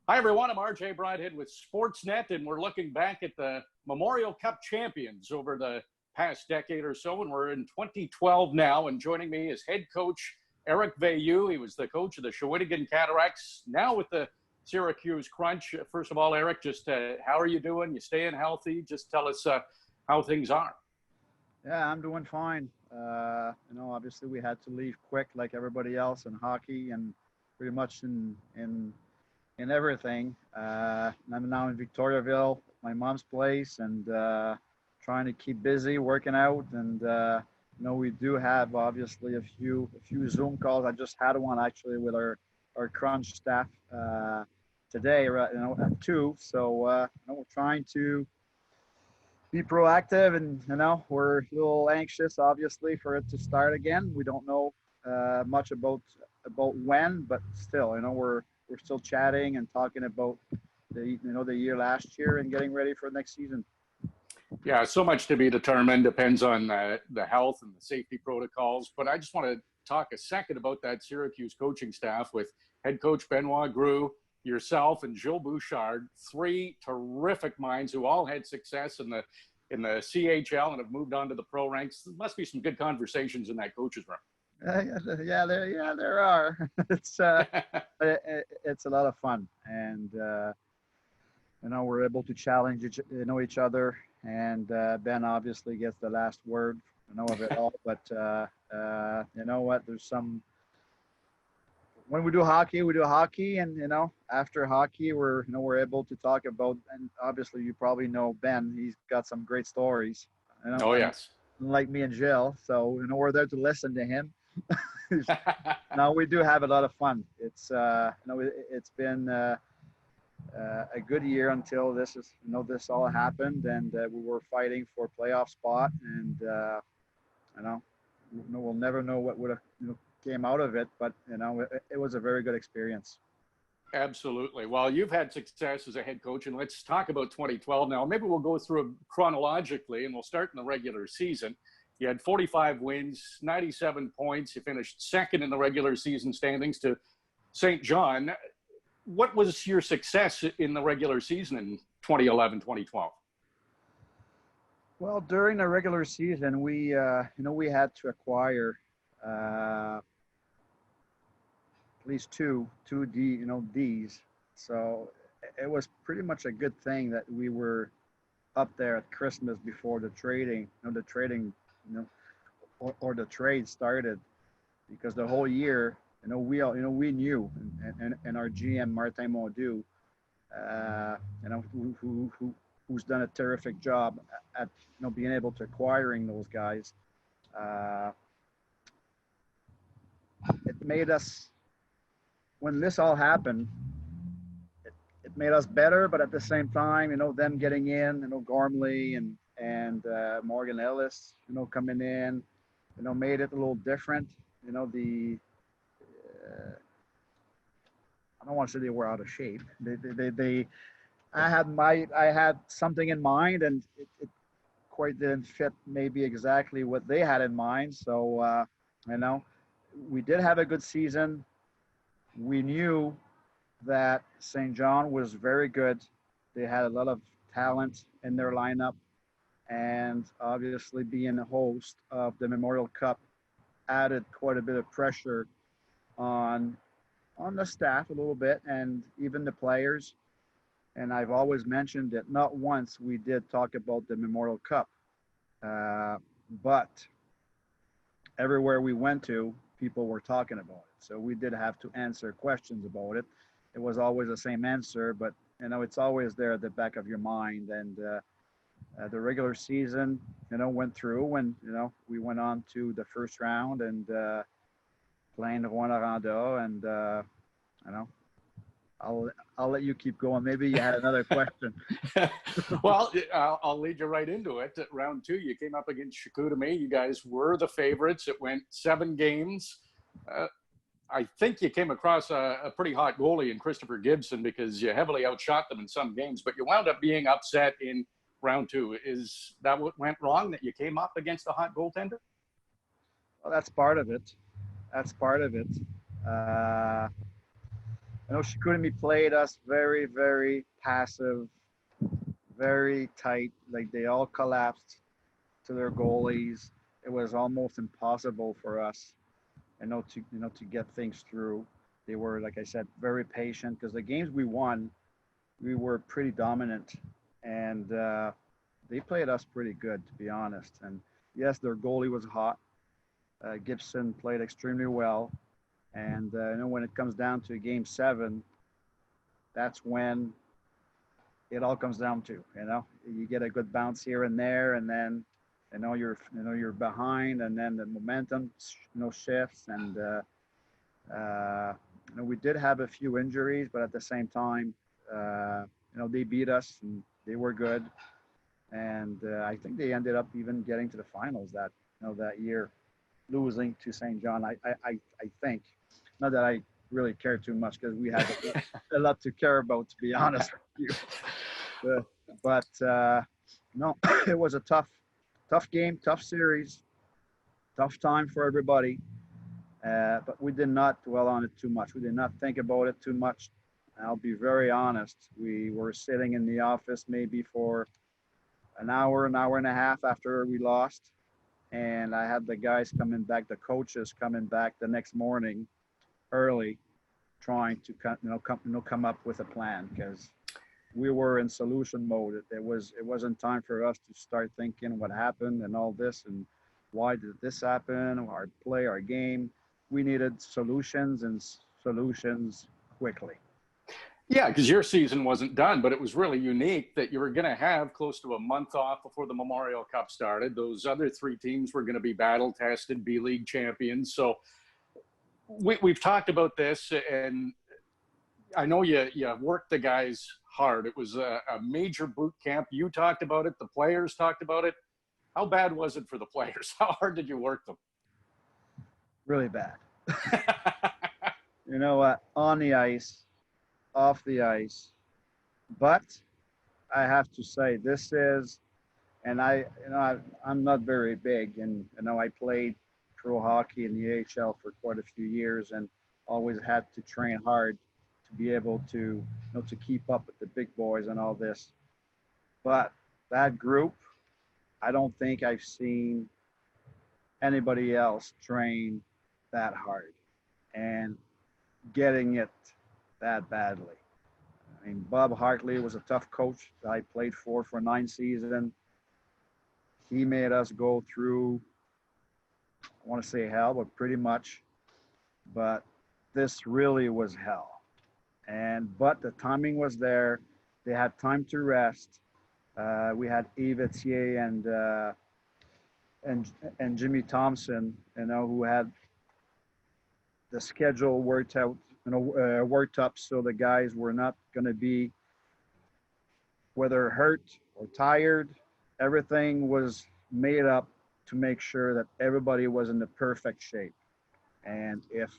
Hi, everyone. I'm RJ Broadhead with Sportsnet, and we're looking back at the Memorial Cup champions over the past decade or so, and we're in 2012 now, and joining me is head coach Eric Veilleux. He was the coach of the Shawinigan Cataractes, now with the Syracuse Crunch. First of all, Eric, just how are you doing? You staying healthy? Just tell us how things are. Yeah, I'm doing fine. Obviously we had to leave quick like everybody else in hockey and pretty much in everything. I'm now in Victoriaville, my mom's place, and trying to keep busy, working out. And we do have obviously a few Zoom calls. I just had one actually with our Crunch staff today, at 2. So we're trying to be proactive, and we're a little anxious obviously for it to start again. We don't know much about when, but still we're still chatting and talking about the year last year and getting ready for next season. Yeah, so much to be determined. Depends on the health and the safety protocols. But I just want to talk a second about that Syracuse coaching staff with head coach Benoit Groux, yourself, and Gilles Bouchard, 3 terrific minds who all had success in the CHL and have moved on to the pro ranks. There must be some good conversations in that coach's room. There are. It's it's a lot of fun, and we're able to challenge each other. And Ben obviously gets the last word, of it all. But you know what? There's some. When we do hockey, and after hockey, we're able to talk about. And obviously, you probably know Ben. He's got some great stories. Oh yes. Like me and Jill, so we're there to listen to him. No, we do have a lot of fun. It's it's been a good year until this all happened, and we were fighting for a playoff spot, and we'll never know what would have came out of it, but it was a very good experience. Absolutely. Well, you've had success as a head coach, and let's talk about 2012 now. Maybe we'll go through it chronologically, and we'll start in the regular season. You had 45 wins, 97 points. You finished second in the regular season standings to St. John. What was your success in the regular season in 2011, 2012? Well, during the regular season, we had to acquire at least two Ds. So it was pretty much a good thing that we were up there at Christmas before the trading, or the trade started, because the whole year, we knew, and our GM Martin Mondeau, who's done a terrific job at being able to acquiring those guys. It made us, when this all happened, it made us better, but at the same time, them getting in, Gormley and Morgan Ellis, coming in, made it a little different. I don't want to say they were out of shape. I had something in mind, and it quite didn't fit maybe exactly what they had in mind. So, we did have a good season. We knew that St. John was very good. They had a lot of talent in their lineup, and obviously being a host of the Memorial Cup added quite a bit of pressure on the staff a little bit, and even the players. And I've always mentioned that not once we did talk about the Memorial Cup, but everywhere we went to, people were talking about it. So we did have to answer questions about it. It was always the same answer, but it's always there at the back of your mind. And the regular season, went through, and we went on to the first round and playing Rwanda, and I'll let you keep going. Maybe you had another question. Well, I'll lead you right into it. At round 2, you came up against Chicoutimi. You guys were the favorites. It went 7 games. I think you came across a pretty hot goalie in Christopher Gibson, because you heavily outshot them in some games, but you wound up being upset in round 2. Is that what went wrong, that you came up against a hot goaltender? Well, that's part of it. Chicoutimi played us very, very passive, very tight. Like they all collapsed to their goalies. It was almost impossible for us, to get things through. They were, like I said, very patient because the games we won, we were pretty dominant, and they played us pretty good, to be honest. And yes, their goalie was hot. Gibson played extremely well, and when it comes down to game 7, that's when it all comes down to. You get a good bounce here and there, and then you're behind, and then the momentum shifts, and we did have a few injuries, but at the same time, they beat us and they were good, and I think they ended up even getting to the finals that year, losing to St. John. I think, not that I really care too much because we had a lot to care about, to be honest with you. But no, it was a tough game, tough series, tough time for everybody. But we did not dwell on it too much. We did not think about it too much. I'll be very honest. We were sitting in the office maybe for an hour and a half after we lost. And I had the guys coming back, the coaches coming back the next morning early, trying to come up with a plan, because we were in solution mode. It wasn't time for us to start thinking what happened and all this and why did this happen, our play, our game. We needed solutions, and solutions quickly. Yeah, because your season wasn't done, but it was really unique that you were going to have close to a month off before the Memorial Cup started. Those other 3 teams were going to be battle-tested B-League champions. So we've talked about this, and I know you worked the guys hard. It was a major boot camp. You talked about it. The players talked about it. How bad was it for the players? How hard did you work them? Really bad. On the ice, off the ice. But I have to say, this is, and I'm not very big, and I played pro hockey in the AHL for quite a few years, and always had to train hard to be able to to keep up with the big boys and all this. But that group, I don't think I've seen anybody else train that hard and getting it that badly. I mean, Bob Hartley was a tough coach that I played for 9 seasons. He made us go through, I want to say hell, but pretty much. But this really was hell. But the timing was there. They had time to rest. We had Yves Etier and Jimmy Thompson, who had the schedule worked out, worked up, so the guys were not going to be, whether hurt or tired, everything was made up to make sure that everybody was in the perfect shape. And if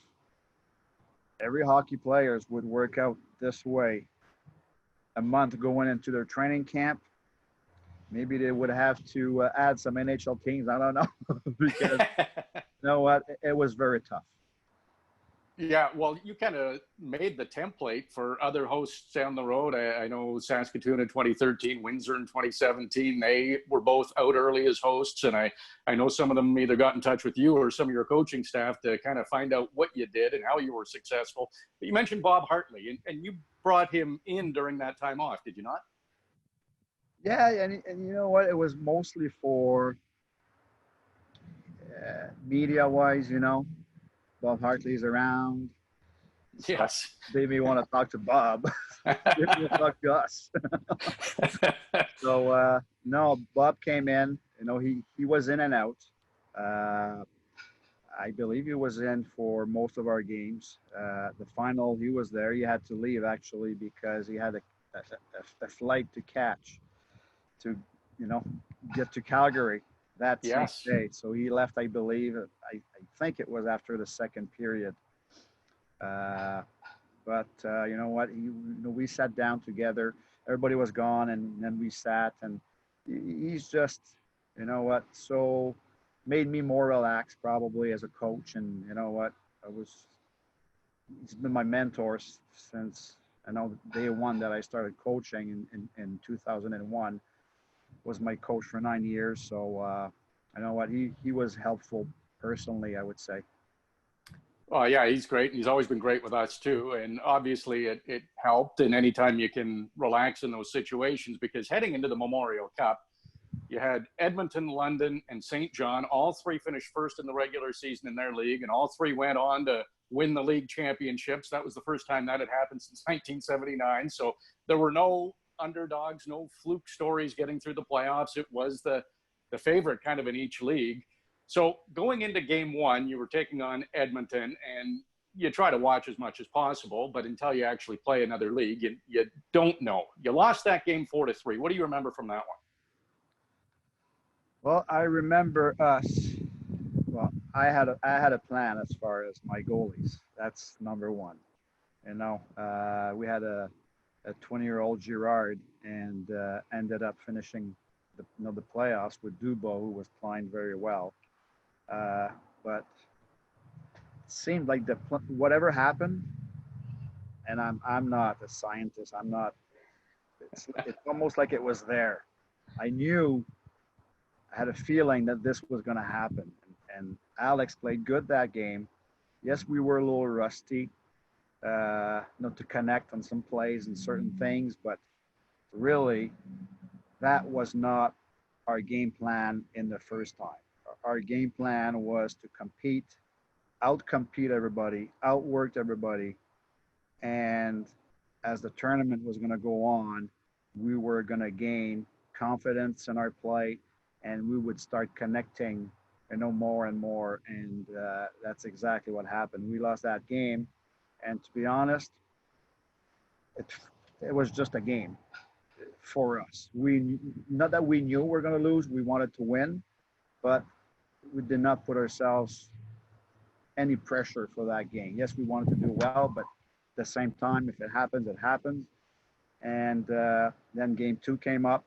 every hockey players would work out this way a month going into their training camp, maybe they would have to add some NHL teams. I don't know. Because you know what? It was very tough. Yeah, well, you kind of made the template for other hosts down the road. I know Saskatoon in 2013, Windsor in 2017, they were both out early as hosts. And I know some of them either got in touch with you or some of your coaching staff to kind of find out what you did and how you were successful. But you mentioned Bob Hartley, and you brought him in during that time off, did you not? Yeah, and you know what? It was mostly for media-wise, Bob Hartley's around. So yes. They may want to talk to Bob. They may talk to us. So, no, Bob came in. He was in and out. I believe he was in for most of our games. The final, he was there. He had to leave, actually, because he had a flight to catch to, get to Calgary that same day. So he left, I believe, I think it was after the second period. But you know what? We sat down together. Everybody was gone, and then we sat, and he's just, so made me more relaxed probably as a coach. And you know what? he's been my mentor since I know day one that I started coaching in 2001. Was my coach for 9 years. So I know what he was helpful personally, I would say. Oh, yeah, he's great. He's always been great with us, too. And obviously, it helped. And anytime you can relax in those situations, because heading into the Memorial Cup, you had Edmonton, London, and St. John. All three finished first in the regular season in their league, and all three went on to win the league championships. That was the first time that had happened since 1979. So there were no underdogs, no fluke stories getting through the playoffs. It was the favorite kind of in each league. So going into game one, you were taking on Edmonton, and you try to watch as much as possible, but until you actually play another league, you don't know. You lost that game 4-3. What do you remember from that one? Well, I remember us. Well, I had a plan as far as my goalies. That's number one. You know, we had a 20-year-old Girard, and ended up finishing the playoffs with Dubois, who was playing very well. But it seemed like whatever happened, and I'm not a scientist. I'm not. It's almost like it was there. I knew. I had a feeling that this was going to happen, and Alex played good that game. Yes, we were a little rusty, to connect on some plays and certain things, but really, that was not our game plan in the first time. Our game plan was to compete, out-compete everybody, outwork everybody, and as the tournament was going to go on, we were going to gain confidence in our play, and we would start connecting, more and more, and that's exactly what happened. We lost that game, and to be honest, it was just a game for us. Not that we knew we were going to lose, we wanted to win, but we did not put ourselves any pressure for that game. Yes, we wanted to do well, but at the same time, if it happens, it happens. And then game two came up.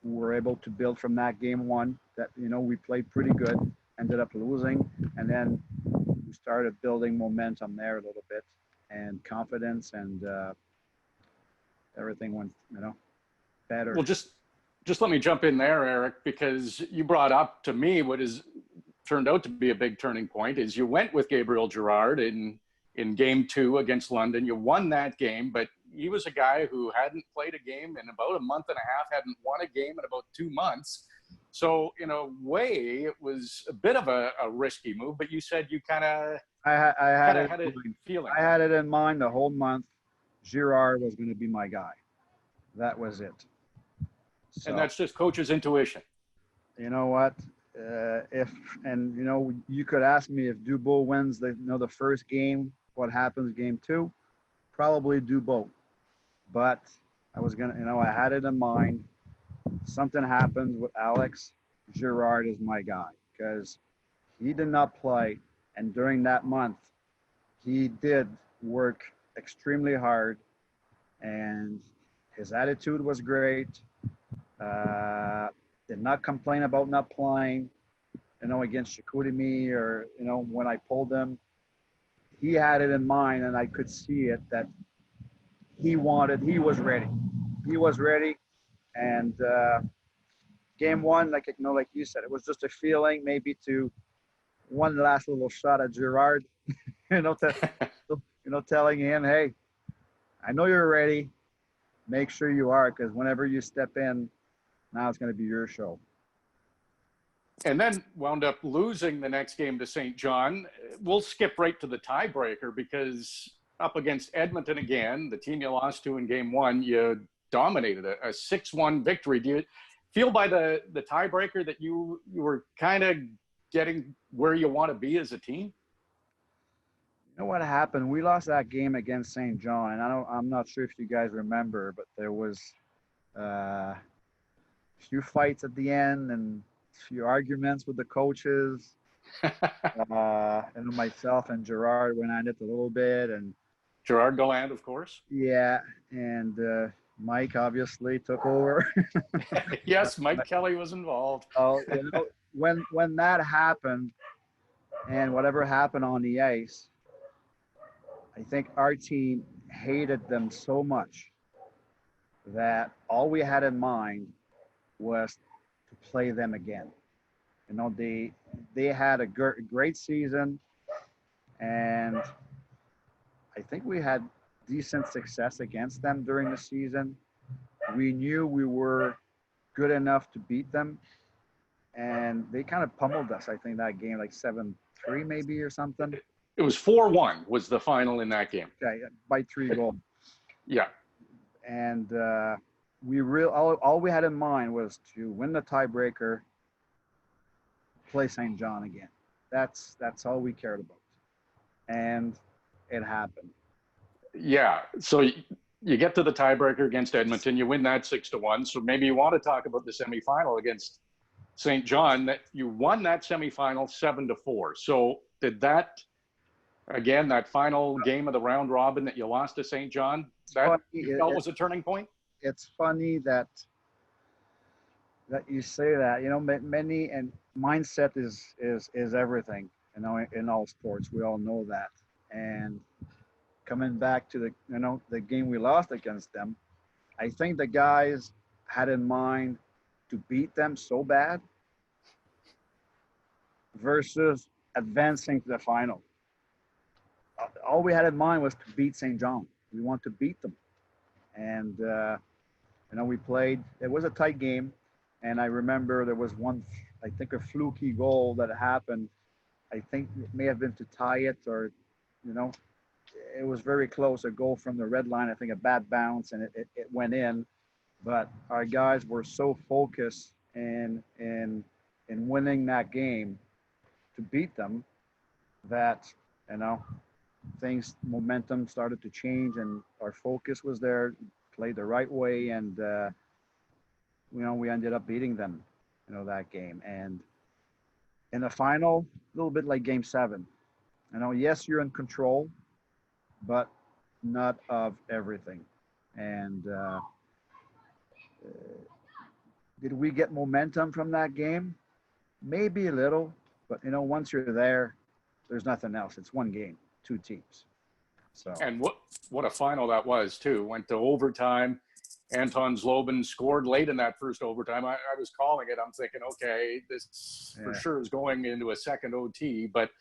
We were able to build from that game one. That we played pretty good, ended up losing, and then we started building momentum there a little bit and confidence, and everything went better. Well, just let me jump in there, Eric, because you brought up to me what is turned out to be a big turning point. Is you went with Gabriel Girard in game two against London. You won that game, but he was a guy who hadn't played a game in about a month and a half, hadn't won a game in about 2 months. So in a way, it was a bit of a risky move, but you said you kind of had a feeling. I had it in mind the whole month. Girard was going to be my guy. That was it. So, and that's just coach's intuition. You know what? You could ask me if Dubois wins the first game, what happens game two? Probably Dubois. But I was I had it in mind. Something happens with Alex. Girard is my guy because he did not play, and during that month, he did work extremely hard, and his attitude was great. Did not complain about not playing, against Chicoutimi or, when I pulled him. He had it in mind, and I could see it that he was ready. He was ready, and game one, like you said, it was just a feeling, maybe to one last little shot at Girard, telling him, hey, I know you're ready. Make sure you are, because whenever you step in, now it's going to be your show. And then wound up losing the next game to St. John. We'll skip right to the tiebreaker because up against Edmonton again, the team you lost to in game one, you dominated a 6-1 victory. Do you feel by the tiebreaker that you were kind of getting where you want to be as a team? You know what happened? We lost that game against St. John. I'm not sure if you guys remember, but there was a few fights at the end and a few arguments with the coaches. And myself and Girard went at it a little bit. And Gerard Galland, of course. Yeah, and Mike obviously took over. Yes, Mike Kelly was involved. When that happened, and whatever happened on the ice, I think our team hated them so much that all we had in mind was to play them again. You know, they had a great season, and I think we had decent success against them during the season. We knew we were good enough to beat them, and they kind of pummeled us. I think that game, like 7-3 maybe or something. It was 4-1 was the final in that game. Okay, by 3 goals. Yeah. And all we had in mind was to win the tiebreaker, play St. John again. That's all we cared about, and it happened. Yeah. So you get to the tiebreaker against Edmonton. You win that 6-1. So maybe you want to talk about the semifinal against St. John. That you won that semifinal 7-4. So did that again? That final game of the round robin that you lost to St. John. That was a turning point. It's funny that you say that. You know, many and mindset is everything. You know, in all sports, we all know that. And coming back to the game we lost against them, I think the guys had in mind to beat them so bad versus advancing to the final. All we had in mind was to beat St. John. We want to beat them. And, we played. It was a tight game. And I remember there was one, I think, a fluky goal that happened. I think it may have been to tie it, or, it was very close, a goal from the red line. I think a bad bounce, and it went in. But our guys were so focused in winning that game to beat them that, momentum started to change, and our focus was there, played the right way, and, we ended up beating them, that game. And in the final, a little bit like Game 7. Yes, you're in control, but not of everything. And did we get momentum from that game? Maybe a little, but once you're there, there's nothing else. It's one game, 2 teams. So. And what a final that was too. Went to overtime. Anton Zlobin scored late in that first overtime. I was calling it. I'm thinking, okay, this for sure is going into a second OT, but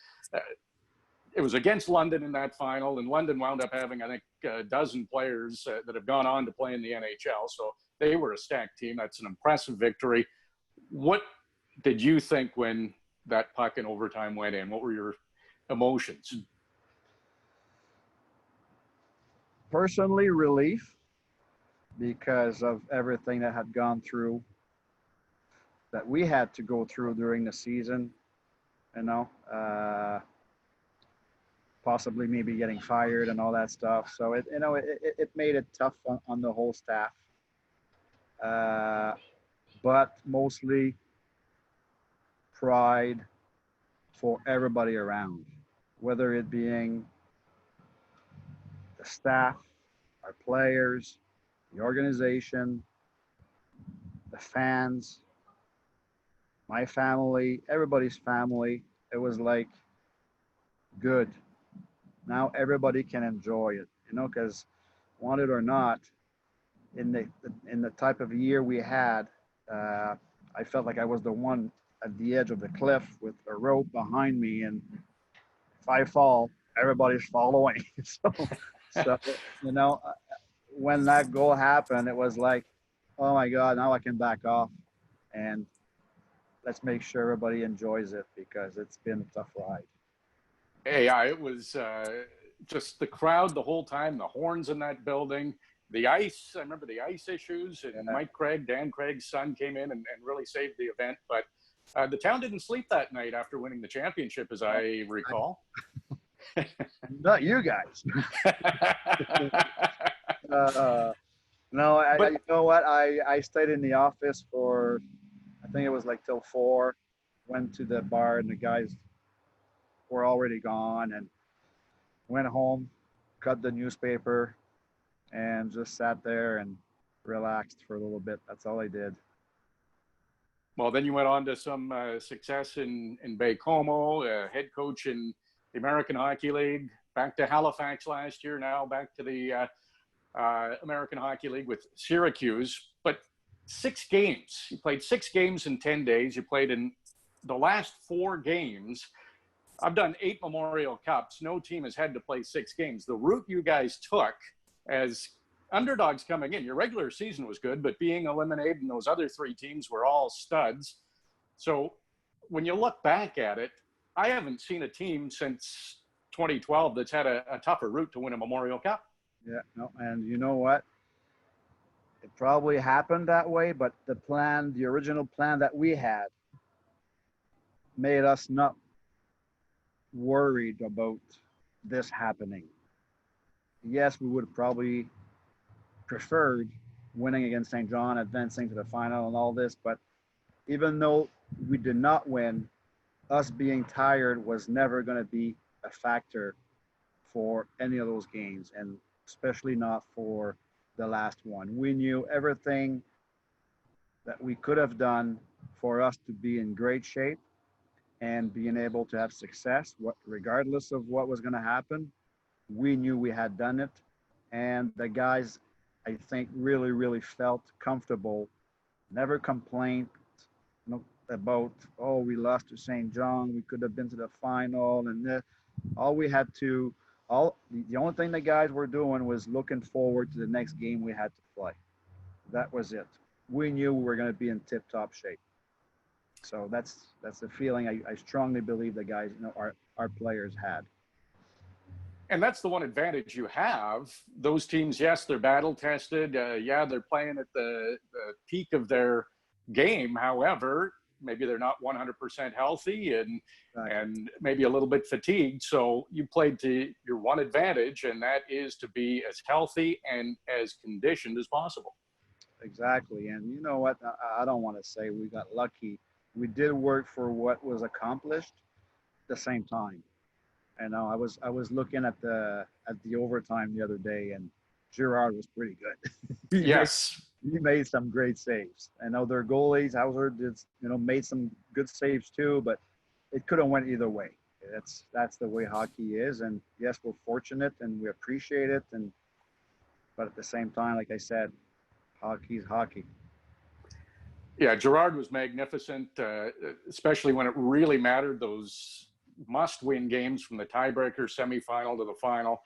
it was against London in that final, and London wound up having, I think, a dozen players that have gone on to play in the NHL. So they were a stacked team. That's an impressive victory. What did you think when that puck in overtime went in? What were your emotions? Personally, relief, because of everything that had gone through, that we had to go through during the season, possibly maybe getting fired and all that stuff. So it made it tough on the whole staff. But mostly pride for everybody around, whether it being the staff, our players, the organization, the fans, my family, everybody's family. It was like, good. Now everybody can enjoy it, because want it or not, in the type of year we had, I felt like I was the one at the edge of the cliff with a rope behind me, and if I fall, everybody's following. so when that goal happened, it was like, oh my God, now I can back off, and let's make sure everybody enjoys it, because it's been a tough ride. Yeah, it was just the crowd the whole time, the horns in that building, the ice. I remember the ice issues, and Mike Craig, Dan Craig's son, came in and really saved the event. But the town didn't sleep that night after winning the championship, as I recall. Not you guys. No, you know what? I stayed in the office for, I think it was like till 4, went to the bar, and the guys were already gone, and went home, cut the newspaper, and just sat there and relaxed for a little bit. That's all I did. Well, then you went on to some success in Baie-Comeau, head coach in the American Hockey League, back to Halifax last year, now back to the American Hockey League with Syracuse. But 6 games. You played 6 games in 10 days. You played in the last 4 games. I've done 8 Memorial Cups. No team has had to play 6 games. The route you guys took as underdogs coming in, your regular season was good, but being eliminated and those other 3 teams were all studs. So when you look back at it, I haven't seen a team since 2012 that's had a tougher route to win a Memorial Cup. Yeah, no, and you know what? It probably happened that way, but the original plan that we had made us not worried about this happening. Yes, we would have probably preferred winning against St. John, advancing to the final and all this, but even though we did not win, us being tired was never going to be a factor for any of those games, and especially not for the last one. We knew everything that we could have done for us to be in great shape and being able to have success, regardless of what was going to happen. We knew we had done it, and the guys, I think, really, really felt comfortable, never complained about, oh, we lost to St. John, we could have been to the final, and the only thing the guys were doing was looking forward to the next game we had to play. That was it. We knew we were going to be in tip-top shape. So that's the feeling I strongly believe the guys, our players had. And that's the one advantage you have. Those teams, yes, they're battle tested. Yeah, they're playing at the peak of their game. However, maybe they're not 100% healthy and maybe a little bit fatigued. So you played to your one advantage, and that is to be as healthy and as conditioned as possible. Exactly. And you know what? I don't want to say we got lucky. We did work for what was accomplished at the same time. And I was looking at the overtime the other day, and Girard was pretty good. Yes. He made some great saves. I know their goalies, Hauser did, made some good saves too, but it could have went either way. That's the way hockey is. And yes, we're fortunate and we appreciate it. But at the same time, like I said, hockey's hockey. Yeah, Girard was magnificent, especially when it really mattered. Those must-win games from the tiebreaker semifinal to the final.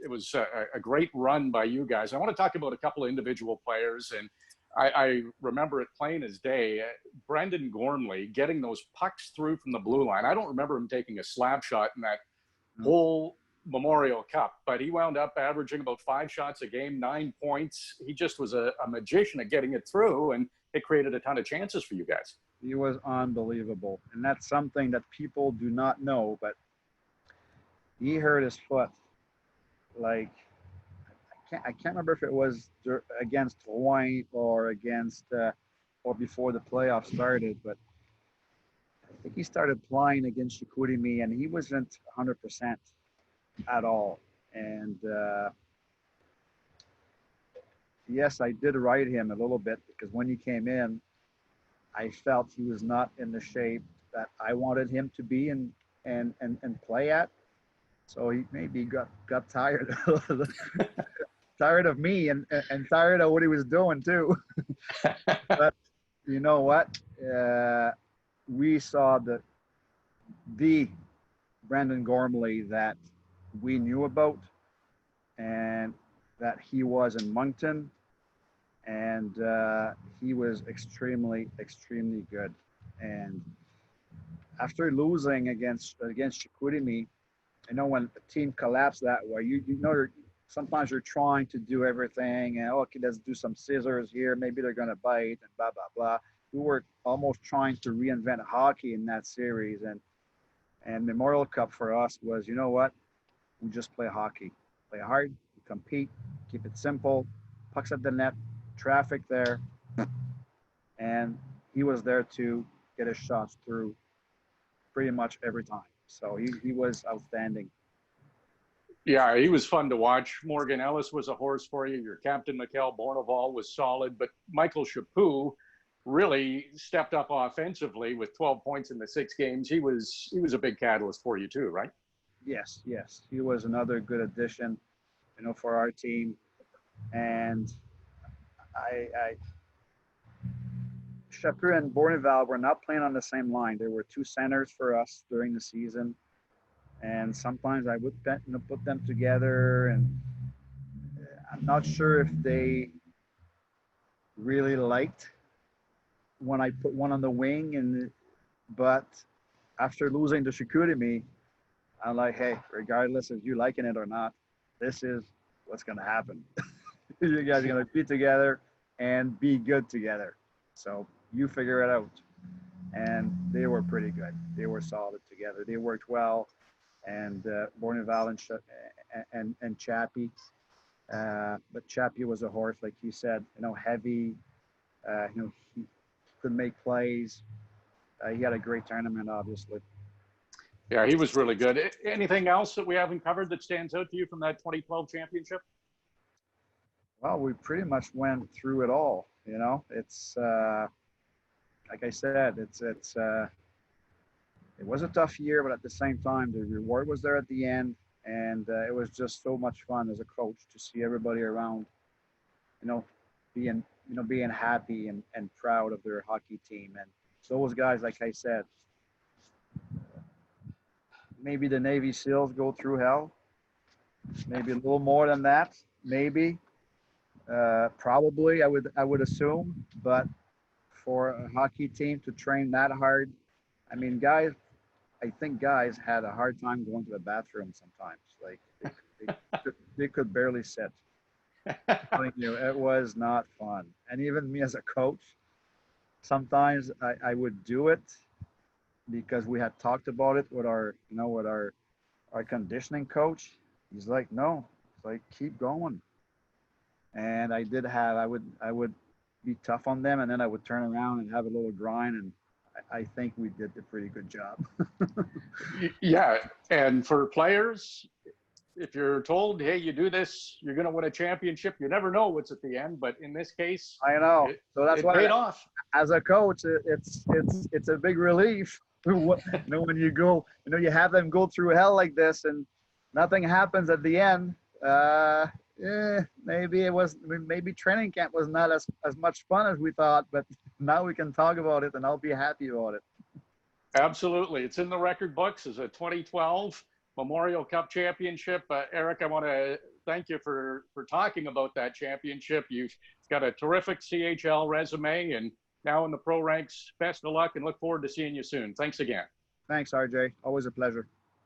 It was a great run by you guys. I want to talk about a couple of individual players, and I remember it plain as day. Brendan Gormley getting those pucks through from the blue line. I don't remember him taking a slap shot in that whole Memorial Cup, but he wound up averaging about 5 shots a game, 9 points. He just was a magician at getting it through, and it created a ton of chances for you guys. He was unbelievable, and that's something that people do not know, but he hurt his foot. Like, I can't remember if it was against Hawaii or against or before the playoffs started, but I think he started playing against Chicoutimi, and he wasn't 100% at all. And yes, I did ride him a little bit, because when he came in, I felt he was not in the shape that I wanted him to be and play at. So he maybe got tired tired of me and tired of what he was doing too. But you know what? We saw the Brendan Gormley that we knew about, and that he was in Moncton, and he was extremely, extremely good. And after losing against Chicoutimi, when a team collapsed that way, sometimes you're trying to do everything, and okay, let's do some scissors here. Maybe they're going to bite and blah, blah, blah. We were almost trying to reinvent hockey in that series. And Memorial Cup for us was, you know what? We just play hockey. Play hard, compete, keep it simple, pucks at the net, traffic there. And he was there to get his shots through pretty much every time. So he was outstanding. Yeah, he was fun to watch. Morgan Ellis was a horse for you. Your captain, Mikhail Bornoval, was solid. But Michael Chaput really stepped up offensively with 12 points in the 6 games. He was a big catalyst for you too, right? Yes, yes, he was another good addition, for our team. And I Shapiro and Bourneval were not playing on the same line. There were two centers for us during the season, and sometimes I would put them together, and I'm not sure if they really liked when I put one on the wing, but after losing to Chicoutimi, I'm like, hey, regardless of you liking it or not, this is what's going to happen. You guys are going to be together and be good together. So you figure it out. And they were pretty good. They were solid together. They worked well. And Bourneval and Chappie. But Chappie was a horse, like you said, heavy. He could make plays. He had a great tournament, obviously. Yeah, he was really good. Anything else that we haven't covered that stands out to you from that 2012 championship? Well, we pretty much went through it all. It's like I said, it was a tough year, but at the same time, the reward was there at the end, and it was just so much fun as a coach to see everybody around, being happy and proud of their hockey team. And those guys, like I said, maybe the Navy SEALs go through hell, maybe a little more than that, maybe. Probably, I would assume, but for a hockey team to train that hard, I mean, I think guys had a hard time going to the bathroom sometimes. Like they could barely sit. It was not fun. And even me as a coach, sometimes I would do it because we had talked about it with our conditioning coach. He's like, no, it's like, keep going. And I would be tough on them, and then I would turn around and have a little grind, and I think we did a pretty good job. Yeah, and for players, if you're told, hey, you do this, you're going to win a championship, you never know what's at the end. But in this case, I know. So that's why paid off. As a coach, it's a big relief. When you go, you have them go through hell like this, and nothing happens at the end. Maybe training camp was not as much fun as we thought, but now we can talk about it, and I'll be happy about it. Absolutely. It's in the record books as a 2012 Memorial Cup championship. Eric, I want to thank you for talking about that championship. You've got a terrific CHL resume, and now in the pro ranks. Best of luck, and look forward to seeing you soon. Thanks again. Thanks, RJ. Always a pleasure.